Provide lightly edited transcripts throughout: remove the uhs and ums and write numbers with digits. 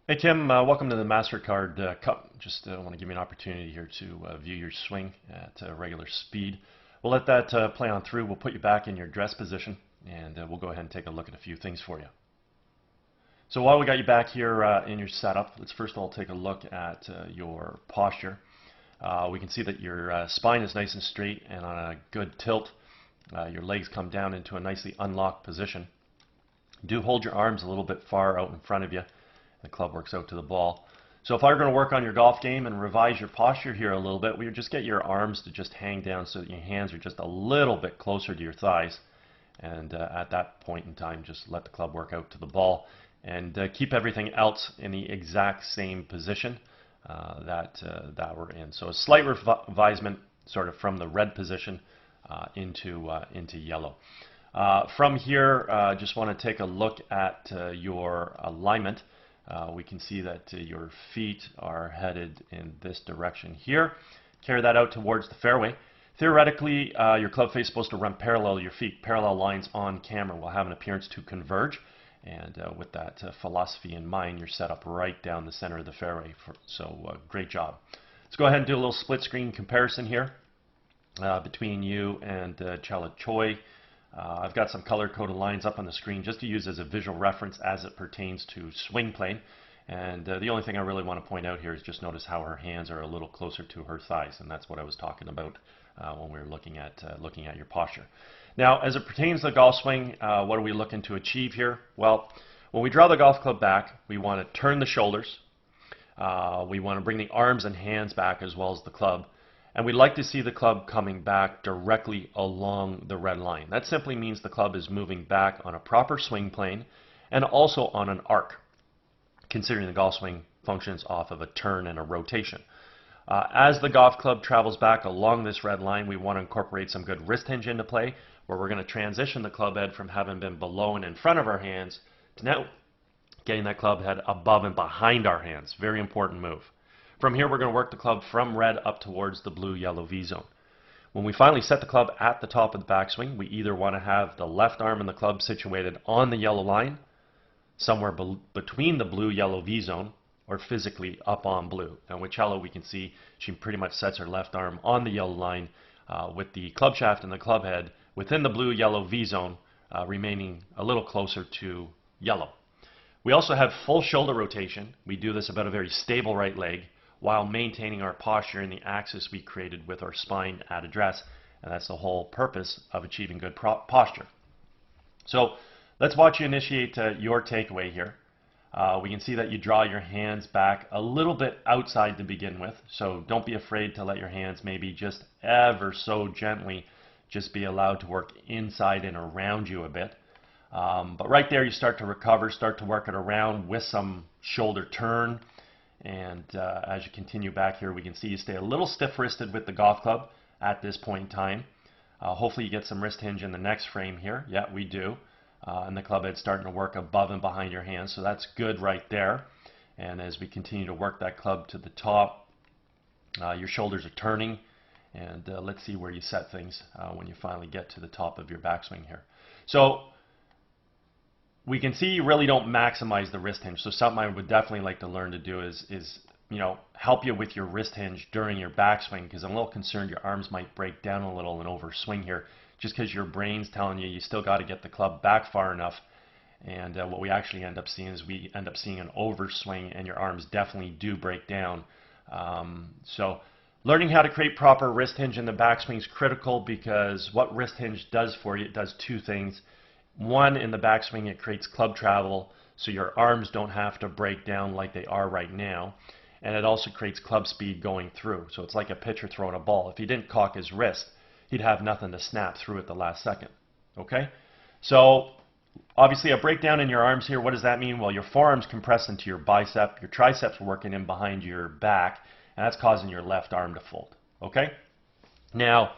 Hey Kim, welcome to the MasterCard Cup. Just want to give you an opportunity here to view your swing at regular speed. We'll let that play on through. We'll put you back in your dress position, and we'll go ahead and take a look at a few things for you. So while we got you back here in your setup, let's first of all take a look at your posture. We can see that your spine is nice and straight and on a good tilt. Your legs come down into a nicely unlocked position. Do hold your arms a little bit far out in front of you. The club works out to the ball. So if I were going to work on your golf game and revise your posture here a little bit, we would just get your arms to just hang down so that your hands are just a little bit closer to your thighs. And at that point in time, just let the club work out to the ball. And keep everything else in the exact same position that we're in. So a slight revisement sort of from the red position into yellow. From here, just want to take a look at your alignment. We can see that your feet are headed in this direction here. Carry that out towards the fairway. Theoretically, your club face is supposed to run parallel to your feet. Parallel lines on camera will have an appearance to converge. And with that philosophy in mind, you're set up right down the center of the fairway. So great job. Let's go ahead and do a little split screen comparison here between you and Chela Choi. I've got some color-coded lines up on the screen just to use as a visual reference as it pertains to swing plane. And the only thing I really want to point out here is just notice how her hands are a little closer to her thighs, and that's what I was talking about when we were looking at your posture. Now, as it pertains to the golf swing, what are we looking to achieve here? Well, when we draw the golf club back, we want to turn the shoulders. We want to bring the arms and hands back as well as the club. And we'd like to see the club coming back directly along the red line. That simply means the club is moving back on a proper swing plane and also on an arc, considering the golf swing functions off of a turn and a rotation. As the golf club travels back along this red line, we want to incorporate some good wrist hinge into play, where we're going to transition the club head from having been below and in front of our hands to now getting that club head above and behind our hands. Very important move. From here, we're going to work the club from red up towards the blue-yellow V zone. When we finally set the club at the top of the backswing, we either want to have the left arm in the club situated on the yellow line, somewhere between the blue-yellow V zone, or physically up on blue. And with Chela, we can see she pretty much sets her left arm on the yellow line with the club shaft and the club head within the blue-yellow V zone, remaining a little closer to yellow. We also have full shoulder rotation. We do this about a very stable right leg, while maintaining our posture in the axis we created with our spine at address. And that's the whole purpose of achieving good posture. So let's watch you initiate your takeaway here. We can see that you draw your hands back a little bit outside to begin with. So don't be afraid to let your hands maybe just ever so gently just be allowed to work inside and around you a bit. But right there you start to recover, start to work it around with some shoulder turn. And as you continue back here, we can see you stay a little stiff-wristed with the golf club at this point in time. Hopefully you get some wrist hinge in the next frame here. Yeah, we do. And the club head's starting to work above and behind your hands, so that's good right there. And as we continue to work that club to the top, your shoulders are turning. And let's see where you set things when you finally get to the top of your backswing here. So we can see you really don't maximize the wrist hinge. So something I would definitely like to learn to do is help you with your wrist hinge during your backswing, because I'm a little concerned your arms might break down a little and overswing here, just because your brain's telling you still got to get the club back far enough. And what we actually end up seeing is we end up seeing an overswing, and your arms definitely do break down. So learning how to create proper wrist hinge in the backswing is critical, because what wrist hinge does for you, it does two things. One, in the backswing, it creates club travel, so your arms don't have to break down like they are right now. And it also creates club speed going through. So it's like a pitcher throwing a ball. If he didn't cock his wrist, he'd have nothing to snap through at the last second. Okay? So obviously a breakdown in your arms here, what does that mean? Well, your forearms compress into your bicep, your triceps are working in behind your back, and that's causing your left arm to fold. Okay? Now,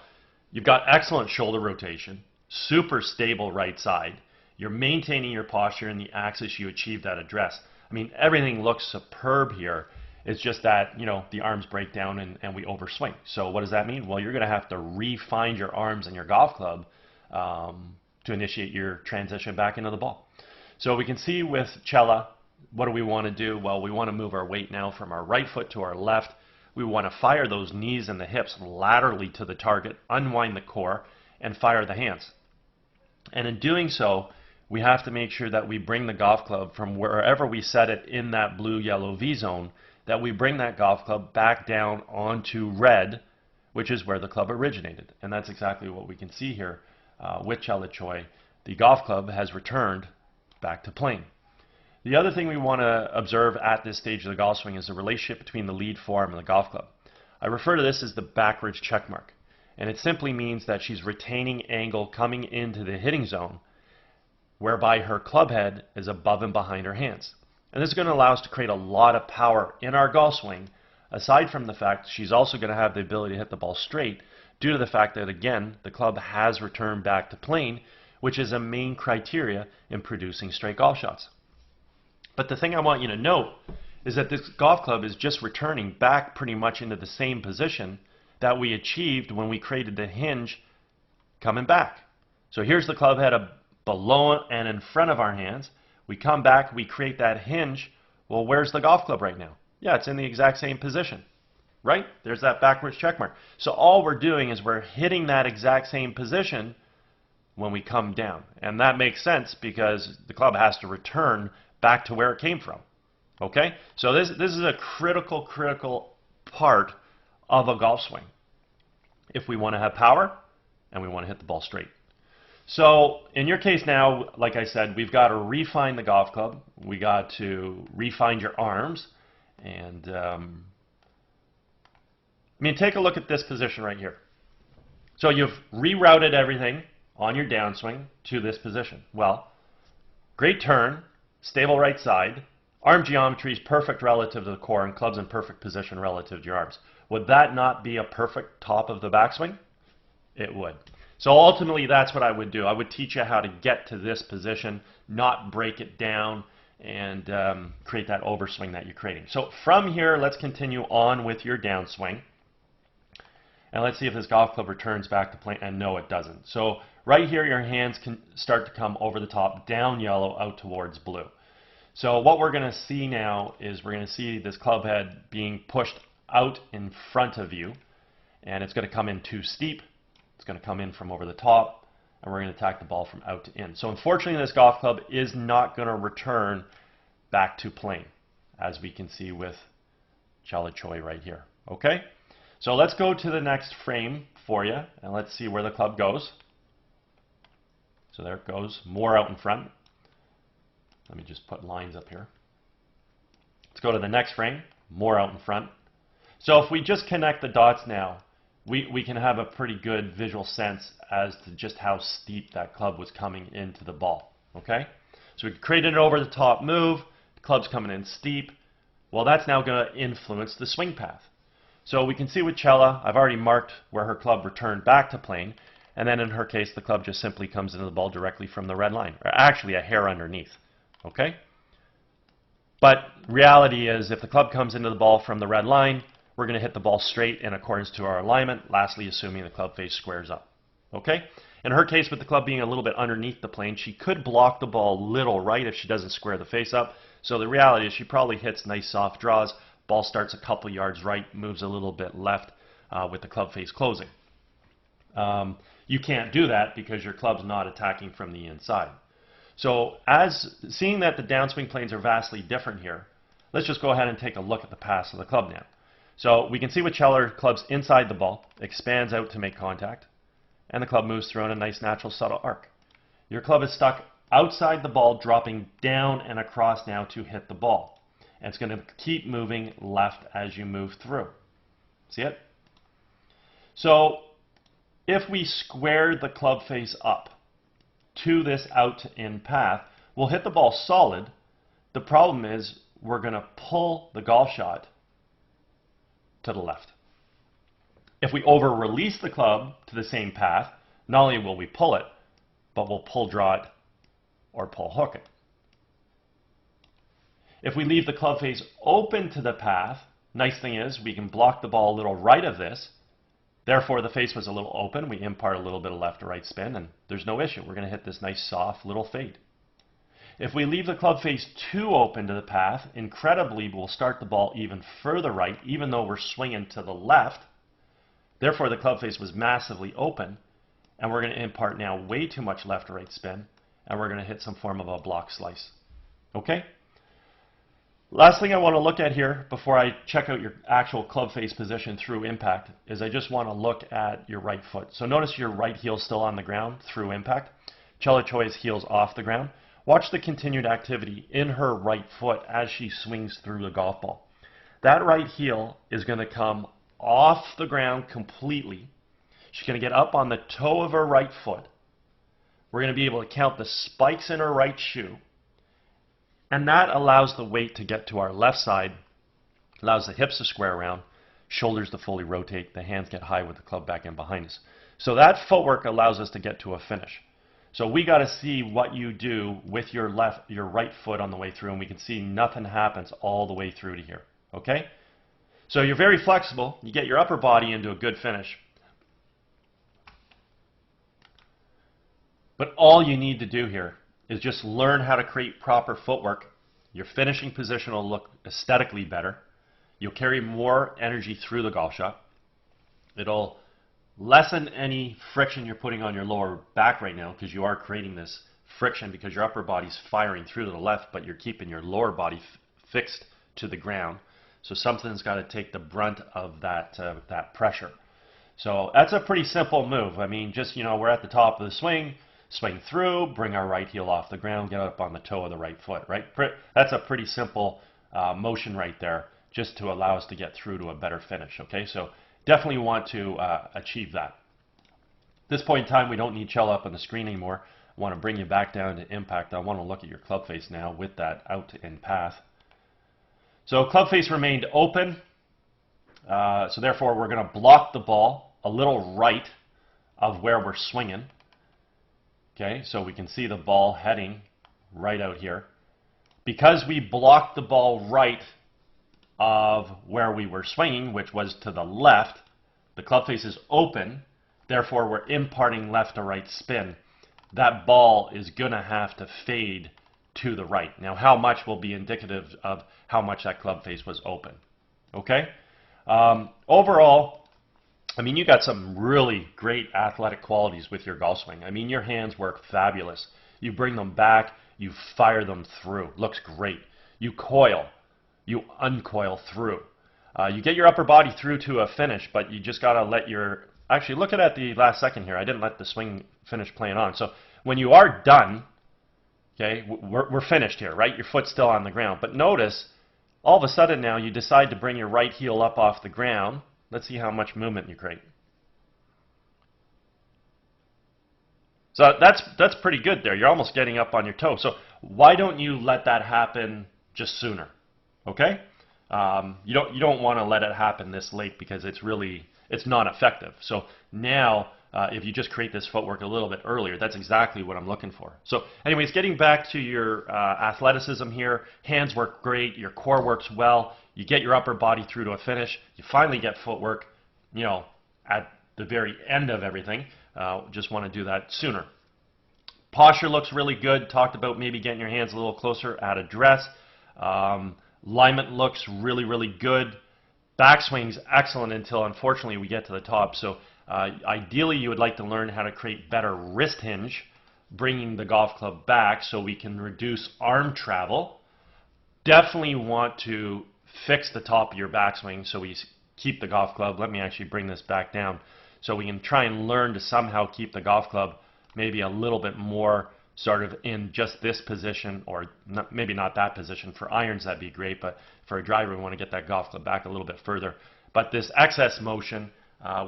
you've got excellent shoulder rotation, super stable right side. You're maintaining your posture in the axis you achieved that address. I mean, everything looks superb here. It's just that, the arms break down and we overswing. So what does that mean? Well, you're going to have to refine your arms and your golf club to initiate your transition back into the ball. So we can see with Chela what do we want to do? Well, we want to move our weight now from our right foot to our left. We want to fire those knees and the hips laterally to the target, unwind the core, and fire the hands. And in doing so, we have to make sure that we bring the golf club from wherever we set it in that blue-yellow V zone, that we bring that golf club back down onto red, which is where the club originated. And that's exactly what we can see here with Chela Choi. The golf club has returned back to plane. The other thing we want to observe at this stage of the golf swing is the relationship between the lead forearm and the golf club. I refer to this as the backwards check mark. And it simply means that she's retaining angle coming into the hitting zone, whereby her club head is above and behind her hands. And this is going to allow us to create a lot of power in our golf swing, aside from the fact she's also going to have the ability to hit the ball straight due to the fact that, again, the club has returned back to plane, which is a main criteria in producing straight golf shots. But the thing I want you to note is that this golf club is just returning back pretty much into the same position that we achieved when we created the hinge coming back. So here's the club head below and in front of our hands. We come back, we create that hinge. Well, where's the golf club right now? Yeah, it's in the exact same position, right? There's that backwards check mark. So all we're doing is we're hitting that exact same position when we come down. And that makes sense because the club has to return back to where it came from. Okay? So this is a critical part of a golf swing if we want to have power and we want to hit the ball straight. So in your case now, like I said, we've got to refine the golf club. We got to refine your arms. And I mean, take a look at this position right here. So you've rerouted everything on your downswing to this position. Well, great turn, stable right side, arm geometry is perfect relative to the core, and club's in perfect position relative to your arms. Would that not be a perfect top of the backswing? It would. So ultimately, that's what I would do. I would teach you how to get to this position, not break it down, and create that overswing that you're creating. So from here, let's continue on with your downswing. And let's see if this golf club returns back to plane. And no, it doesn't. So right here, your hands can start to come over the top, down yellow, out towards blue. So what we're going to see now is we're going to see this club head being pushed out in front of you. And it's going to come in too steep. It's going to come in from over the top, and we're going to attack the ball from out to in. So unfortunately, this golf club is not going to return back to plane, as we can see with Chela Choi right here. Okay? So let's go to the next frame for you, and let's see where the club goes. So there it goes, more out in front. Let me just put lines up here. Let's go to the next frame, more out in front. So if we just connect the dots now, we can have a pretty good visual sense as to just how steep that club was coming into the ball. Okay? So we created an over the top move, the club's coming in steep. Well, that's now going to influence the swing path. So we can see with Chela, I've already marked where her club returned back to plane, and then in her case, the club just simply comes into the ball directly from the red line, or actually a hair underneath. Okay? But reality is, if the club comes into the ball from the red line, we're going to hit the ball straight in accordance to our alignment, lastly assuming the club face squares up. Okay? In her case, with the club being a little bit underneath the plane, she could block the ball a little right if she doesn't square the face up. So the reality is she probably hits nice soft draws, ball starts a couple yards right, moves a little bit left with the club face closing. You can't do that because your club's not attacking from the inside. So seeing that the downswing planes are vastly different here, let's just go ahead and take a look at the pass of the club now. So we can see with Chela, club's inside the ball, expands out to make contact, and the club moves through on a nice natural subtle arc. Your club is stuck outside the ball, dropping down and across now to hit the ball. And it's going to keep moving left as you move through. See it? So if we square the club face up to this out to in path, we'll hit the ball solid. The problem is we're going to pull the golf shot to the left. If we over-release the club to the same path, not only will we pull it, but we'll pull draw it or pull hook it. If we leave the club face open to the path, nice thing is we can block the ball a little right of this. Therefore, the face was a little open. We impart a little bit of left to right spin, and there's no issue. We're going to hit this nice, soft little fade. If we leave the club face too open to the path, incredibly, we'll start the ball even further right, even though we're swinging to the left. Therefore, the club face was massively open, and we're going to impart now way too much left to right spin, and we're going to hit some form of a block slice. Okay? Last thing I want to look at here before I check out your actual club face position through impact is I just want to look at your right foot. So notice your right heel still on the ground through impact. Chela Choi's heel's off the ground. Watch the continued activity in her right foot as she swings through the golf ball. That right heel is going to come off the ground completely. She's going to get up on the toe of her right foot. We're going to be able to count the spikes in her right shoe. And that allows the weight to get to our left side, allows the hips to square around, shoulders to fully rotate, the hands get high with the club back in behind us. So that footwork allows us to get to a finish. So we got to see what you do with your right foot on the way through, and we can see nothing happens all the way through to here. Okay? So you're very flexible. You get your upper body into a good finish. But all you need to do here is just learn how to create proper footwork. Your finishing position will look aesthetically better. You'll carry more energy through the golf shot. It'll lessen any friction you're putting on your lower back right now, because you are creating this friction because your upper body's firing through to the left, but you're keeping your lower body fixed to the ground. So something's got to take the brunt of that pressure. So that's a pretty simple move. I mean, just, we're at the top of the swing, swing through, bring our right heel off the ground, get up on the toe of the right foot, right? That's a pretty simple motion right there, just to allow us to get through to a better finish, okay? So definitely want to achieve that. At this point in time, we don't need Chela up on the screen anymore. I want to bring you back down to impact. I want to look at your club face now with that out in path. So club face remained open, so therefore we're going to block the ball a little right of where we're swinging. Okay, so we can see the ball heading right out here. Because we blocked the ball right of where we were swinging, which was to the left, the club face is open, therefore we're imparting left to right spin. That ball is going to have to fade to the right. Now, how much will be indicative of how much that club face was open. Okay? Overall, I mean, you got some really great athletic qualities with your golf swing. I mean, your hands work fabulous. You bring them back, you fire them through. Looks great. You coil, you uncoil through. You get your upper body through to a finish, but you just got to let your... Actually, look at the last second here. I didn't let the swing finish playing on. So when you are done, okay, we're finished here, right? Your foot's still on the ground. But notice, all of a sudden now, you decide to bring your right heel up off the ground. Let's see how much movement you create. So that's pretty good there. You're almost getting up on your toe. So why don't you let that happen just sooner? Okay? You don't want to let it happen this late because it's not effective. So now, if you just create this footwork a little bit earlier, that's exactly what I'm looking for. So anyways, getting back to your athleticism here, hands work great, your core works well, you get your upper body through to a finish, you finally get footwork, at the very end of everything. Just want to do that sooner. Posture looks really good. Talked about maybe getting your hands a little closer at address. Alignment looks really, really good. Backswing's excellent until, unfortunately, we get to the top. So ideally, you would like to learn how to create better wrist hinge, bringing the golf club back so we can reduce arm travel. Definitely want to fix the top of your backswing so we keep the golf club. Let me actually bring this back down so we can try and learn to somehow keep the golf club maybe a little bit more sort of in just this position, or maybe not that position. For irons, that'd be great, but for a driver, we want to get that golf club back a little bit further. But this excess motion,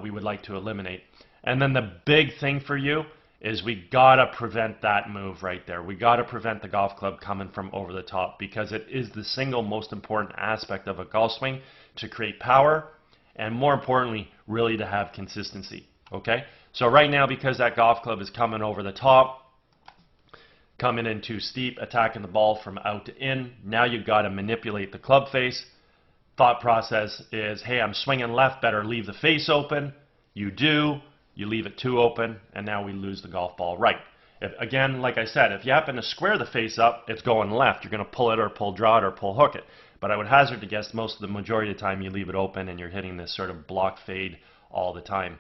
we would like to eliminate. And then the big thing for you is we gotta prevent that move right there. We gotta prevent the golf club coming from over the top, because it is the single most important aspect of a golf swing to create power, and more importantly, really to have consistency. Okay? So right now, because that golf club is coming over the top, coming in too steep, attacking the ball from out to in, now you've got to manipulate the club face. Thought process is, hey, I'm swinging left, better leave the face open. You do, you leave it too open, and now we lose the golf ball right. Again, like I said, if you happen to square the face up, it's going left. You're going to pull it or pull draw it or pull hook it. But I would hazard to guess most of the majority of the time you leave it open and you're hitting this sort of block fade all the time.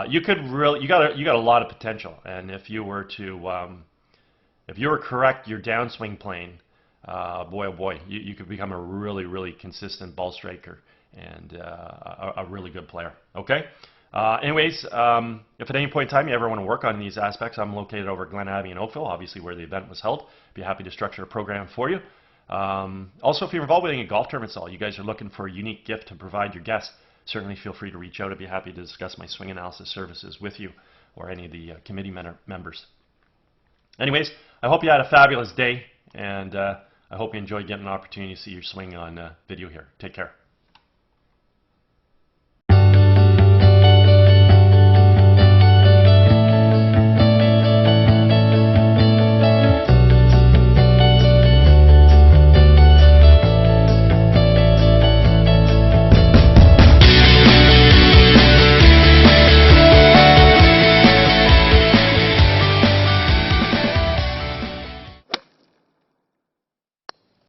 You got a lot of potential, and if you were correct your downswing playing, boy oh boy, you could become a really consistent ball striker and a really good player. Okay. Anyways, if at any point in time you ever want to work on these aspects, I'm located over at Glen Abbey in Oakville, obviously where the event was held. Be happy to structure a program for you. Also, if you're involved with any golf tournaments at all, you guys are looking for a unique gift to provide your guests, certainly feel free to reach out. I'd be happy to discuss my swing analysis services with you or any of the committee members. Anyways, I hope you had a fabulous day, and I hope you enjoyed getting an opportunity to see your swing on video here. Take care.